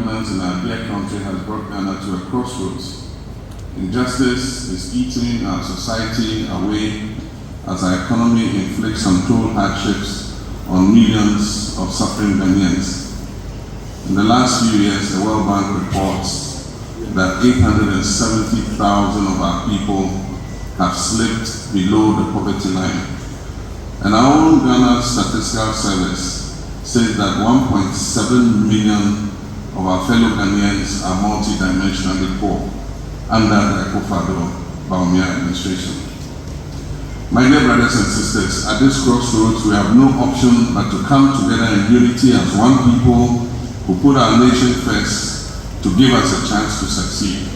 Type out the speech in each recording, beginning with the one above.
developments in our dear country has brought Ghana to a crossroads. Injustice is eating our society away as our economy inflicts untold hardships on millions of suffering Ghanaians. In the last few years, the World Bank reports that 870,000 of our people have slipped below the poverty line. And our own Ghana Statistical Service says that 1.7 million of our fellow Ghanaians are multidimensionally poor under the Akufo-Addo administration. My dear brothers and sisters, at this crossroads, we have no option but to come together in unity as one people who put our nation first to give us a chance to succeed.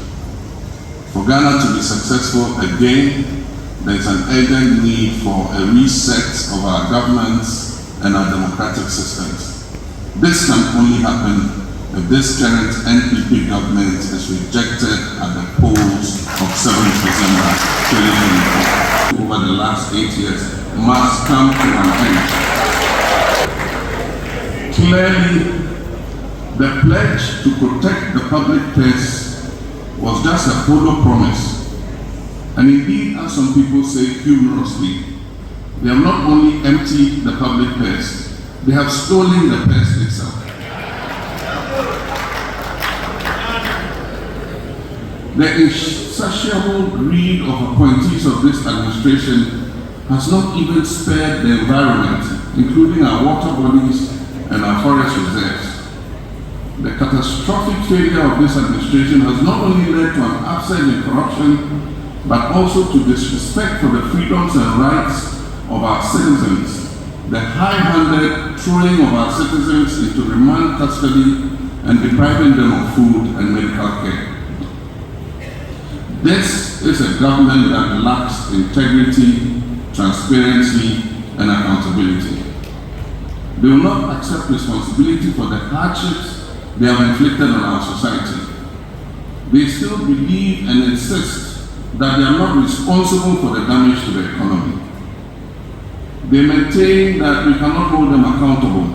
For Ghana to be successful again, there is an urgent need for a reset of our governance and our democratic systems. This can only happen if this current NPP government is rejected at the polls of 7th December 2024. Over the last 8 years must come to an end. Clearly, the pledge to protect the public purse was just a hollow promise. And indeed, as some people say humorously, they have not only emptied the public purse, they have stolen the purse itself. The insatiable greed of appointees of this administration has not even spared the environment, including our water bodies and our forest reserves. The catastrophic failure of this administration has not only led to an upsurge in corruption, but also to disrespect for the freedoms and rights of our citizens, the high-handed throwing of our citizens into remand custody and depriving them of food and medical care. This is a government that lacks integrity, transparency, and accountability. They will not accept responsibility for the hardships they have inflicted on our society. They still believe and insist that they are not responsible for the damage to the economy. They maintain that we cannot hold them accountable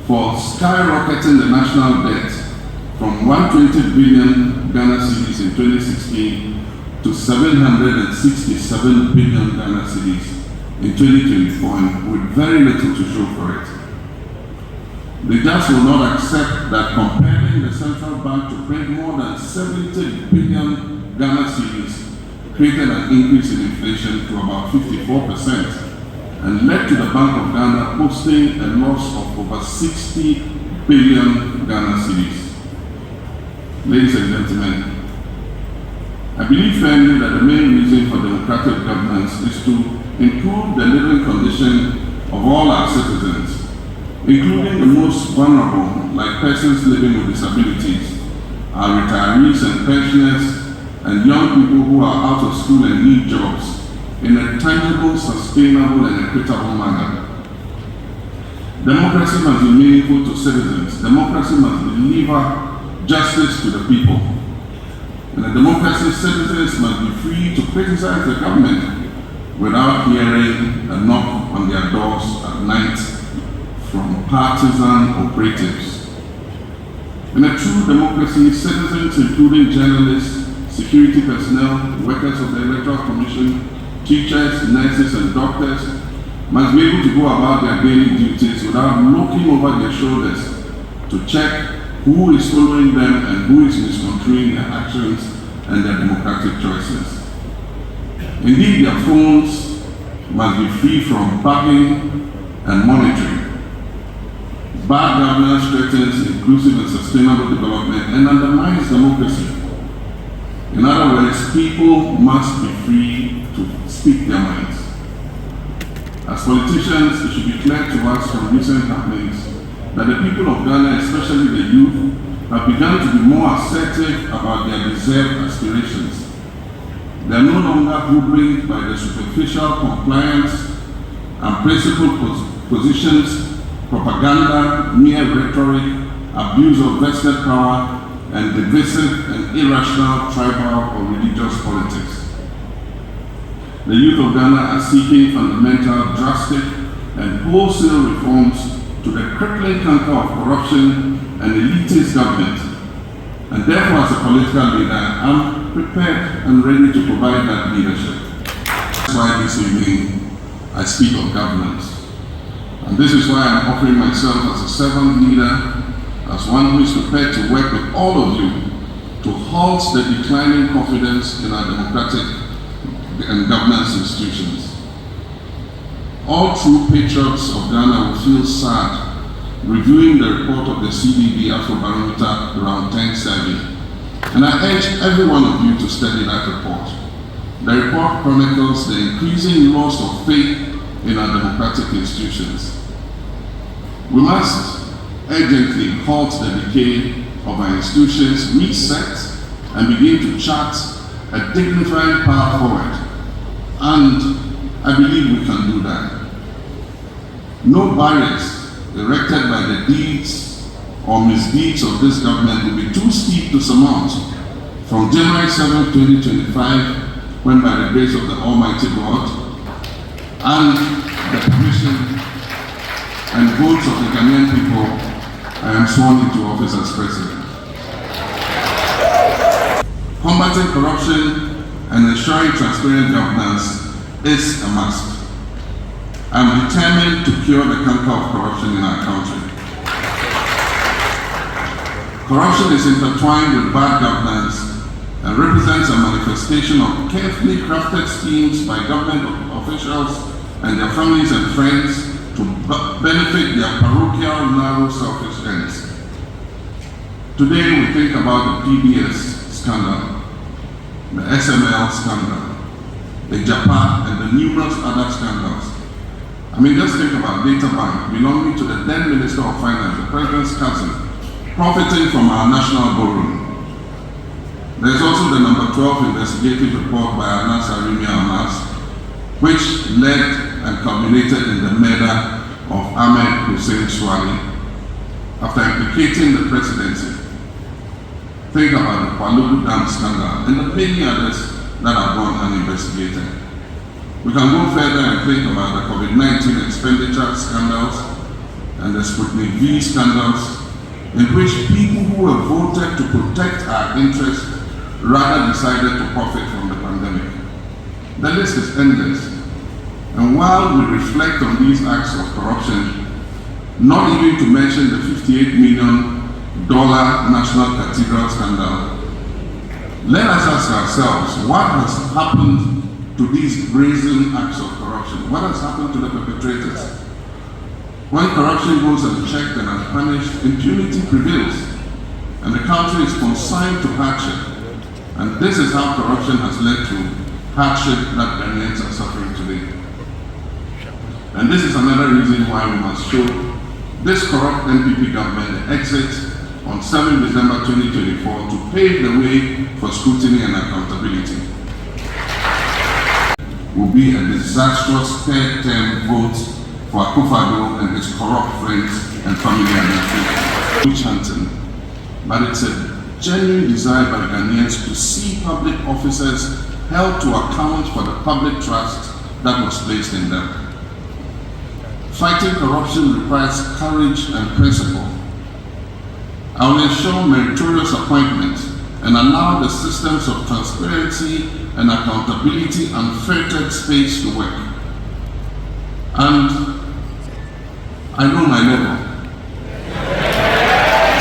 for skyrocketing the national debt from 120 billion Ghana cedis in 2016 to 767 billion Ghana cedis in 2024, and with very little to show for it. They just will not accept that compelling the central bank to print more than 70 billion Ghana cedis created an increase in inflation to about 54% and led to the Bank of Ghana posting a loss of over 60 billion Ghana cedis. Ladies and gentlemen, I believe firmly that the main reason for democratic governance is to improve the living condition of all our citizens, including the most vulnerable, like persons living with disabilities, our retirees and pensioners, and young people who are out of school and need jobs in a tangible, sustainable, and equitable manner. Democracy must be meaningful to citizens. Democracy must deliver justice to the people. In a democracy, citizens must be free to criticize the government without hearing a knock on their doors at night from partisan operatives. In a true democracy, citizens, including journalists, security personnel, workers of the Electoral Commission, teachers, nurses, and doctors, must be able to go about their daily duties without looking over their shoulders to check who is following them and who is misconstruing their actions and their democratic choices. Indeed, their phones must be free from bugging and monitoring. Bad governance threatens inclusive and sustainable development and undermines democracy. In other words, people must be free to speak their minds. As politicians, it should be clear to us from recent happenings that the people of Ghana, especially the youth, have begun to be more assertive about their deserved aspirations. They are no longer hoodwinked by the superficial compliance and principled positions, propaganda, mere rhetoric, abuse of vested power, and divisive and irrational tribal or religious politics. The youth of Ghana are seeking fundamental, drastic, and wholesale reforms to the crippling canker of corruption and elitist government And therefore, as a political leader, I'm prepared and ready to provide that leadership. That's why this evening I speak of governance. And this is why I'm offering myself as a servant leader, as one who is prepared to work with all of you to halt the declining confidence in our democratic and governance institutions. All true patriots of Ghana will feel sad reviewing the report of the CDB Afrobarometer Round 10 survey. And I urge every one of you to study that report. The report chronicles the increasing loss of faith in our democratic institutions. We must urgently halt the decay of our institutions, reset, and begin to chart a dignified path forward. And I believe we can do that. No barriers erected by the deeds or misdeeds of this government will be too steep to surmount from January 7, 2025, when by the grace of the Almighty God and the permission and votes of the Ghanaian people, I am sworn into office as president. Combating corruption and ensuring transparent governance is a must. I am determined to cure the canker of corruption in our country. Corruption is intertwined with bad governance and represents a manifestation of carefully crafted schemes by government officials and their families and friends to benefit their parochial, narrow, selfish ends. Today we think about the PBS scandal, the SML scandal, the Japan, and the numerous other scandals. I mean, just think about Data Bank belonging to the then Minister of Finance, the President's cousin, profiting from our national borrowing. There's also the number 12 investigative report by Anas Arimi Almas, which led and culminated in the murder of Ahmed Hussein Swali after implicating the presidency. Think about the Palugu Dam scandal and the many others that have gone uninvestigated. We can go further and think about the COVID-19 expenditure scandals and the Sputnik V scandals, in which people who were voted to protect our interests rather decided to profit from the pandemic. The list is endless. And while we reflect on these acts of corruption, not even to mention the $58 million National Cathedral scandal, let us ask ourselves, what has happened to these brazen acts of corruption? What has happened to the perpetrators? When corruption goes unchecked and unpunished, impunity prevails, and the country is consigned to hardship. And this is how corruption has led to hardship that Ghanaians are suffering today. And this is another reason why we must show this corrupt NPP government the exit on 7 December 2024 to pave the way for scrutiny and accountability. Will be a disastrous third-term vote for Akufo-Addo and his corrupt friends and family administration. Witch hunting, but it's a genuine desire by Ghanaians to see public officers held to account for the public trust that was placed in them. Fighting corruption requires courage and principle. I will ensure meritorious appointments and allow the systems of transparency and accountability unfettered space to work. And I know my level.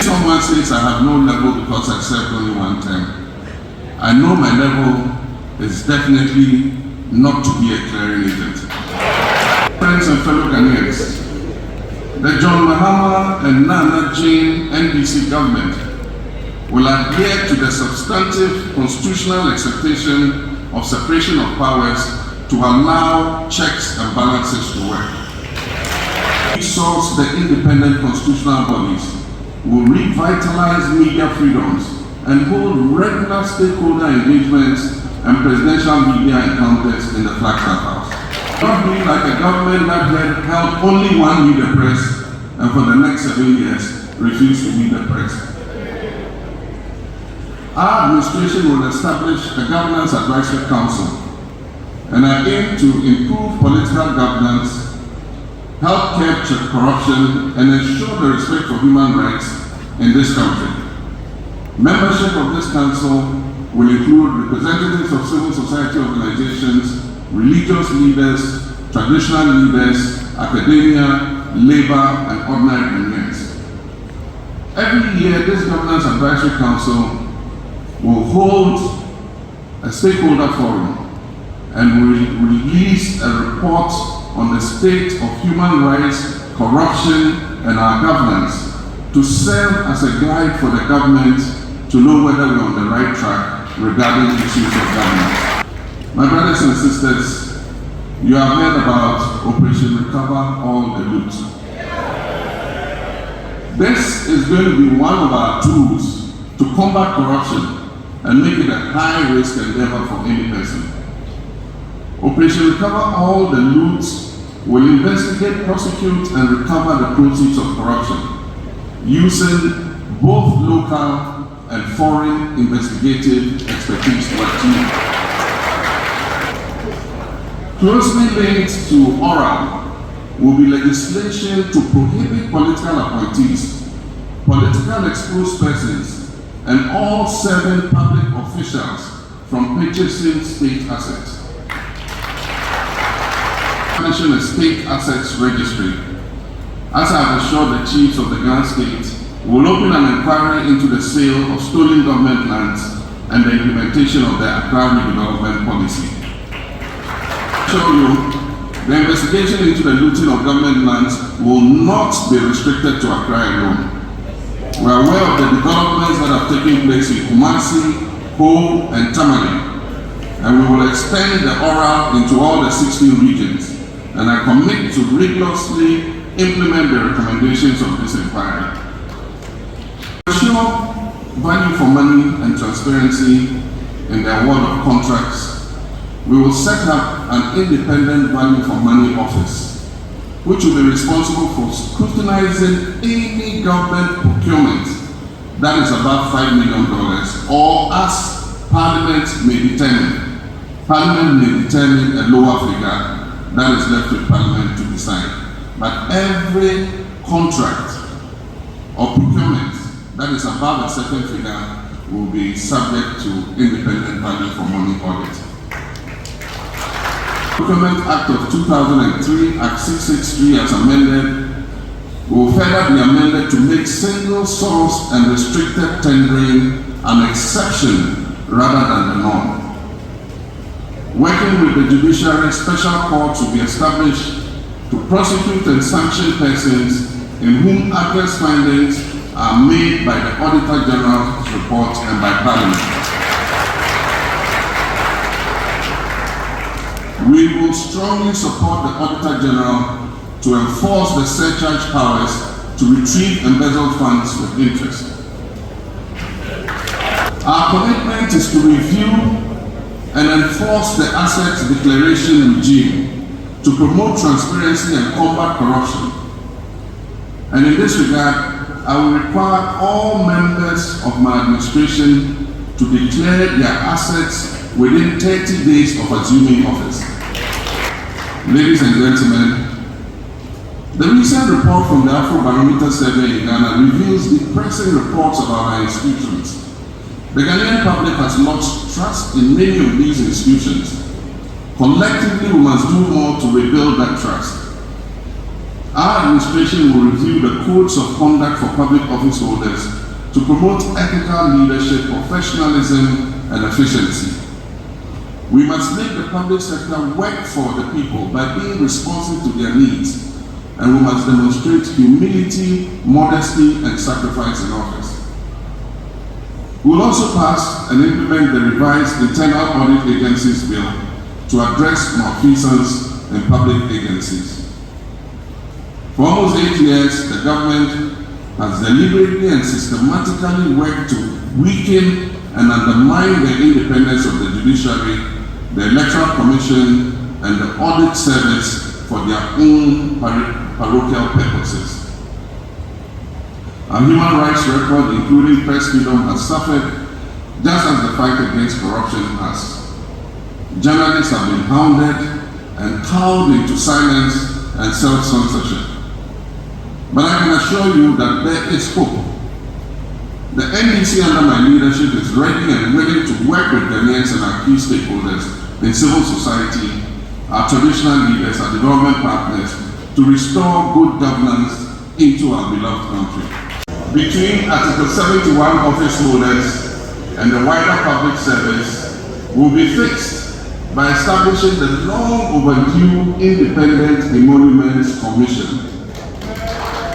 Someone says I have no level because I served only one term. I know my level is definitely not to be a clearing agent. Friends and fellow Ghanaians, the John Mahama and Nana Jane NDC government will adhere to the substantive constitutional expectation of separation of powers to allow checks and balances to work. Resource the independent constitutional bodies, will revitalize media freedoms and hold regular stakeholder engagements and presidential media encounters in the Flagstaff House. Not be like a government that had held only one media press and for the next 7 years refused to meet the press. Our administration will establish a Governance Advisory Council, and I aim to improve political governance, help capture corruption, and ensure the respect for human rights in this country. Membership of this council will include representatives of civil society organizations, religious leaders, traditional leaders, academia, labor, and ordinary Ghanaians. Every year, this Governance Advisory Council will hold a stakeholder forum and will release a report on the state of human rights, corruption, and our governance to serve as a guide for the government to know whether we're on the right track regarding issues of governance. My brothers and sisters, you have heard about Operation Recover All the Loot. This is going to be one of our tools to combat corruption and make it a high-risk endeavor for any person. Operation Recover All the Loot will investigate, prosecute, and recover the proceeds of corruption using both local and foreign investigative expertise to achieve. Closely linked to oral will be legislation to prohibit political appointees, political exposed persons, and all serving public officials from purchasing state assets. Establishing a state assets registry. As I have assured the chiefs of the Ghana state, we will open an inquiry into the sale of stolen government lands and the implementation of the Accra redevelopment policy. I assure you, the investigation into the looting of government lands will not be restricted to Accra alone. We are aware of the developments that have taken place in Kumasi, Ho, and Tamale, and we will extend the oral into all the 16 regions, and I commit to rigorously implement the recommendations of this inquiry. To ensure value for money and transparency in the award of contracts, we will set up an independent value for money office, which will be responsible for scrutinizing any government procurement that is above $5 million, or as Parliament may determine. Parliament may determine a lower figure that is left to Parliament to decide. But every contract or procurement that is above a certain figure will be subject to independent value for money audit. Procurement Act of 2003, Act 663 as amended, will further be amended to make single source and restricted tendering an exception rather than the norm. Working with the judiciary, special courts will be established to prosecute and sanction persons in whom adverse findings are made by the Auditor General's report and by Parliament. We will strongly support the Auditor General to enforce the surcharge powers to retrieve embezzled funds with interest. Our commitment is to review and enforce the Asserts declaration regime to promote transparency and combat corruption. And in this regard, I will require all members of my administration to declare their assets within 30 days of assuming office. Ladies and gentlemen, the recent report from the Afro-Barometer survey in Ghana reveals depressing reports about our institutions. The Ghanaian public has lost trust in many of these institutions. Collectively, we must do more to rebuild that trust. Our administration will review the codes of conduct for public office holders to promote ethical leadership, professionalism, and efficiency. We must make the public sector work for the people by being responsive to their needs, and we must demonstrate humility, modesty, and sacrifice in office. We will also pass and implement the revised Internal Audit Agencies Bill to address malfeasance in public agencies. For almost 8 years, the government has deliberately and systematically worked to weaken and undermine the independence of the judiciary, the Electoral Commission, and the Audit Service for their own parochial purposes. Our human rights record, including press freedom, has suffered just as the fight against corruption has. Journalists have been hounded and cowed into silence and self-censorship. But I can assure you that there is hope. The NDC under my leadership is ready and willing to work with Ghanaians and our key stakeholders in civil society, our traditional leaders, our development partners, to restore good governance into our beloved country. Between Article 71 office holders and the wider public service will be fixed by establishing the long overdue Independent Emoluments Commission,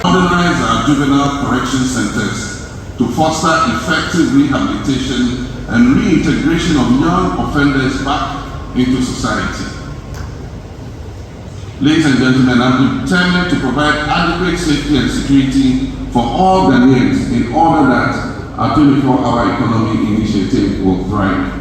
modernize our juvenile correction centers to foster effective rehabilitation and reintegration of young offenders back into society. Ladies and gentlemen, I'm determined to provide adequate safety and security for all Ghanaians in order that our 24-hour economy initiative will thrive.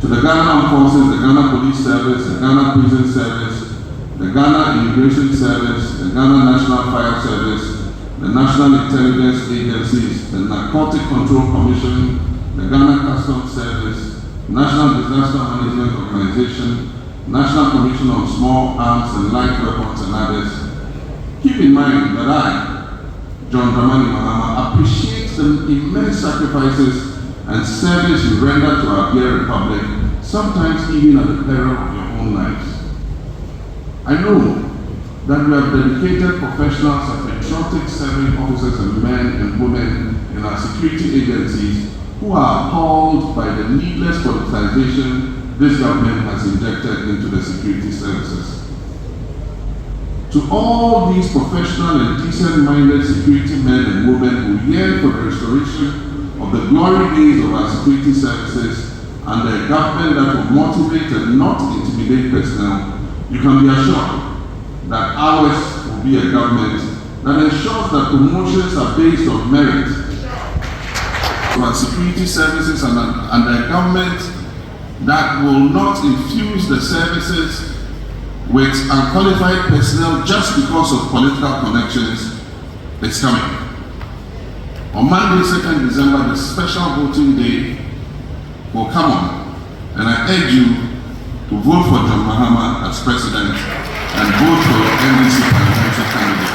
To the Ghana Armed Forces, the Ghana Police Service, the Ghana Prison Service, the Ghana Immigration Service, the Ghana National Fire Service, the National Intelligence Agencies, the Narcotic Control Commission, the Ghana Customs Service, National Disaster Management Organization, National Commission on Small Arms and Light Weapons and others, keep in mind that I, John Dramani Mahama, appreciate the immense sacrifices and service you render to our dear Republic, sometimes even at the peril of your own lives. I know that we have dedicated professionals and patriotic serving officers and men and women in our security agencies who are appalled by the needless politicization this government has injected into the security services. To all these professional and decent-minded security men and women who yearn for the restoration of the glory days of our security services under a government that will motivate and not intimidate personnel, you can be assured that ours will be a government that ensures that promotions are based on merit to our security services and a government that will not infuse the services with unqualified personnel just because of political connections is coming. On Monday, 2nd December, the special voting day will come on, and I urge you to vote for John Mahama as president and vote for your NDC presidential candidate.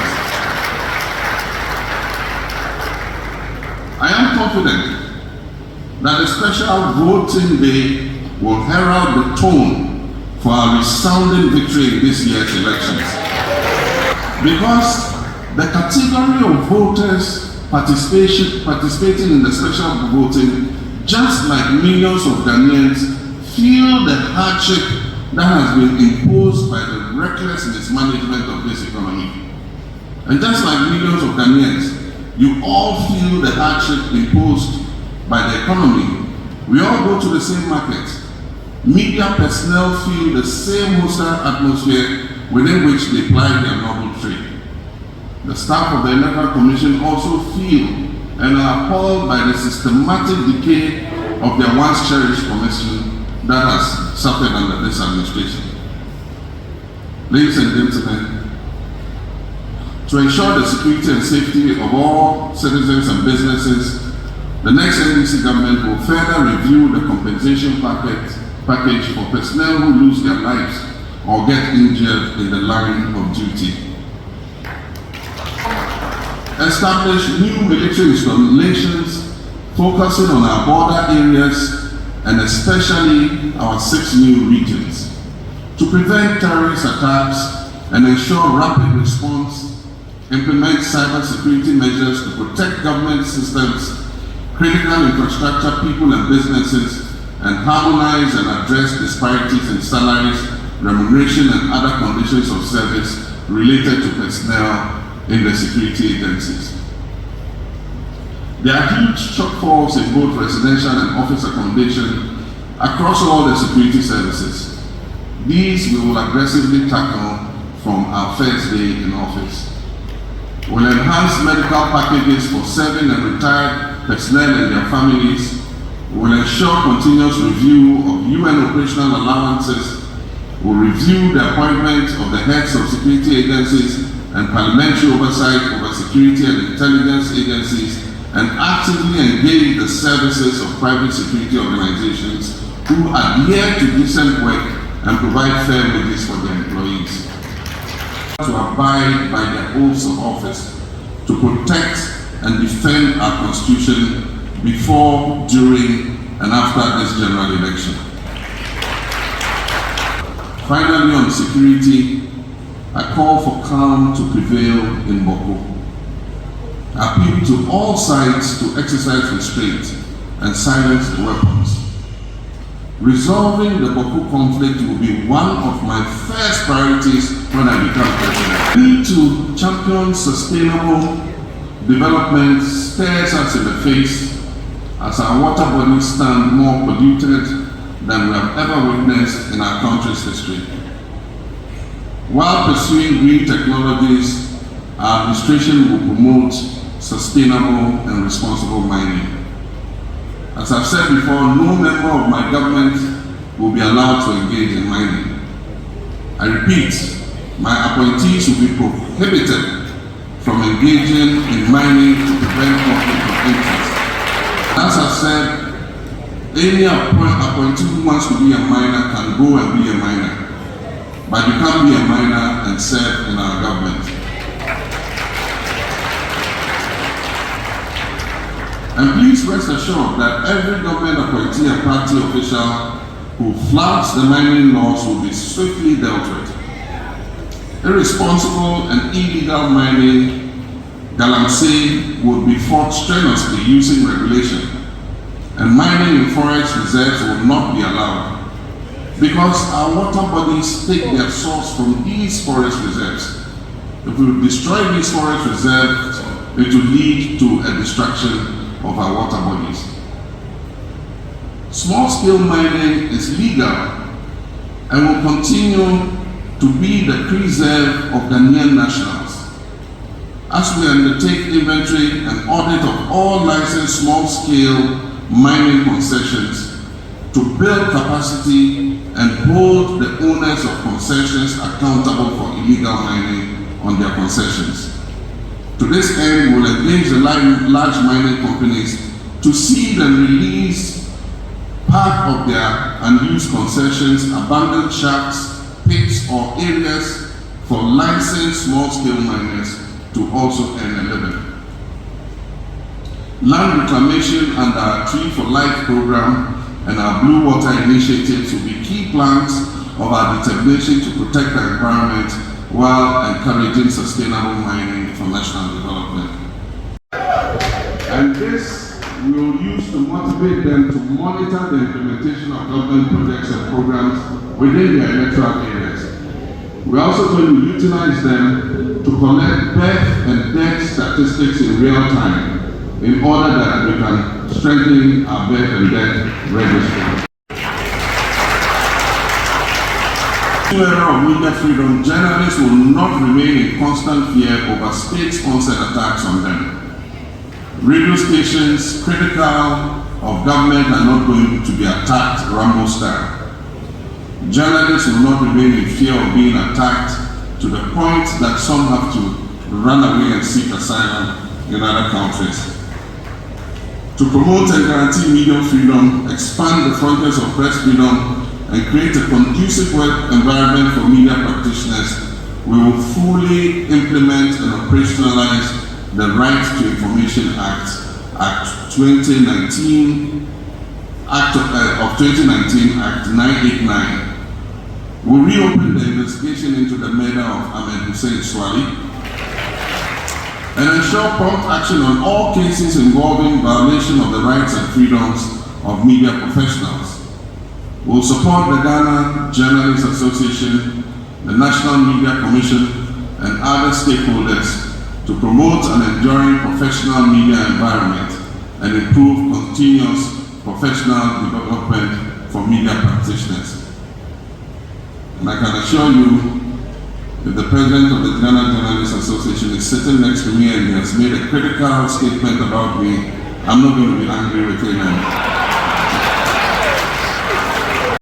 I am confident that the special voting day will herald the tone for our resounding victory in this year's elections. Because the category of voters participating in the special voting, just like millions of Ghanaians, feel the hardship that has been imposed by the reckless mismanagement of this economy. And just like millions of Ghanaians, you all feel the hardship imposed by the economy. We all go to the same market. Media personnel feel the same hostile atmosphere within which they ply their noble trade. The staff of the Electoral Commission also feel and are appalled by the systematic decay of their once cherished commission that has suffered under this administration. Ladies and gentlemen, to ensure the security and safety of all citizens and businesses, the next NDC government will further review the compensation package for personnel who lose their lives or get injured in the line of duty. Establish new military installations focusing on our border areas and especially our 6 new regions to prevent terrorist attacks and ensure rapid response, implement cybersecurity measures to protect government systems, critical infrastructure, people and businesses, and harmonize and address disparities in salaries, remuneration, and other conditions of service related to personnel in the security agencies. There are huge shortfalls in both residential and office accommodation across all the security services. These we will aggressively tackle from our first day in office. We'll enhance medical packages for serving and retired personnel and their families. We'll ensure continuous review of UN operational allowances. We'll review the appointment of the heads of security agencies and parliamentary oversight over security and intelligence agencies, and actively engage the services of private security organizations who adhere to decent work and provide fair wages for their employees. To abide by their oaths of office, to protect and defend our Constitution before, during, and after this general election. Finally, on security, I call for calm to prevail in Boko. I appeal to all sides to exercise restraint and silence the weapons. Resolving the Boko conflict will be one of my first priorities when I become president. The need to champion sustainable development stares us in the face as our water bodies stand more polluted than we have ever witnessed in our country's history. While pursuing green technologies, our administration will promote sustainable and responsible mining. As I've said before, no member of my government will be allowed to engage in mining. I repeat, my appointees will be prohibited from engaging in mining to prevent conflict of interest. As I've said, any appointee who wants to be a miner can go and be a miner, but you can't be a miner and serve in our government. And please rest assured that every government appointee and party official who flouts the mining laws will be swiftly dealt with. Irresponsible and illegal mining, galamsey, would be fought strenuously using regulation, and mining in forest reserves will not be allowed because our water bodies take their source from these forest reserves. If we destroy these forest reserves, it will lead to a destruction of our water bodies. Small-scale mining is legal and will continue to be the preserve of Ghanaian nationals. As we undertake inventory and audit of all licensed small-scale mining concessions to build capacity and hold the owners of concessions accountable for illegal mining on their concessions. To this end, we will engage the large mining companies to seed and release part of their unused concessions, abandoned shafts, pits, or areas for licensed small-scale miners to also earn a living. Land reclamation under our Tree for Life program and our Blue Water initiatives will be key planks of our determination to protect the environment while encouraging sustainable mining for national development. And this we will use to motivate them to monitor the implementation of government projects and programs within their electoral areas. We're also going to utilize them to collect birth and death statistics in real time in order that we can strengthen our birth and death registry. In the era of media freedom, journalists will not remain in constant fear over state-sponsored attacks on them. Radio stations critical of government are not going to be attacked Rambo style. Journalists will not remain in fear of being attacked to the point that some have to run away and seek asylum in other countries. To promote and guarantee media freedom, expand the frontiers of press freedom, and create a conducive work environment for media practitioners, we will fully implement and operationalize the Right to Information Act, Act 2019, Act 989. We'll reopen the investigation into the murder of Ahmed Hussein Swali and ensure prompt action on all cases involving violation of the rights and freedoms of media professionals. We'll support the Ghana Journalists Association, the National Media Commission, and other stakeholders to promote an enduring professional media environment and improve continuous professional development for media practitioners. And I can assure you, if the president of the Ghana Journalists Association is sitting next to me and he has made a critical statement about me, I'm not going to be angry with him.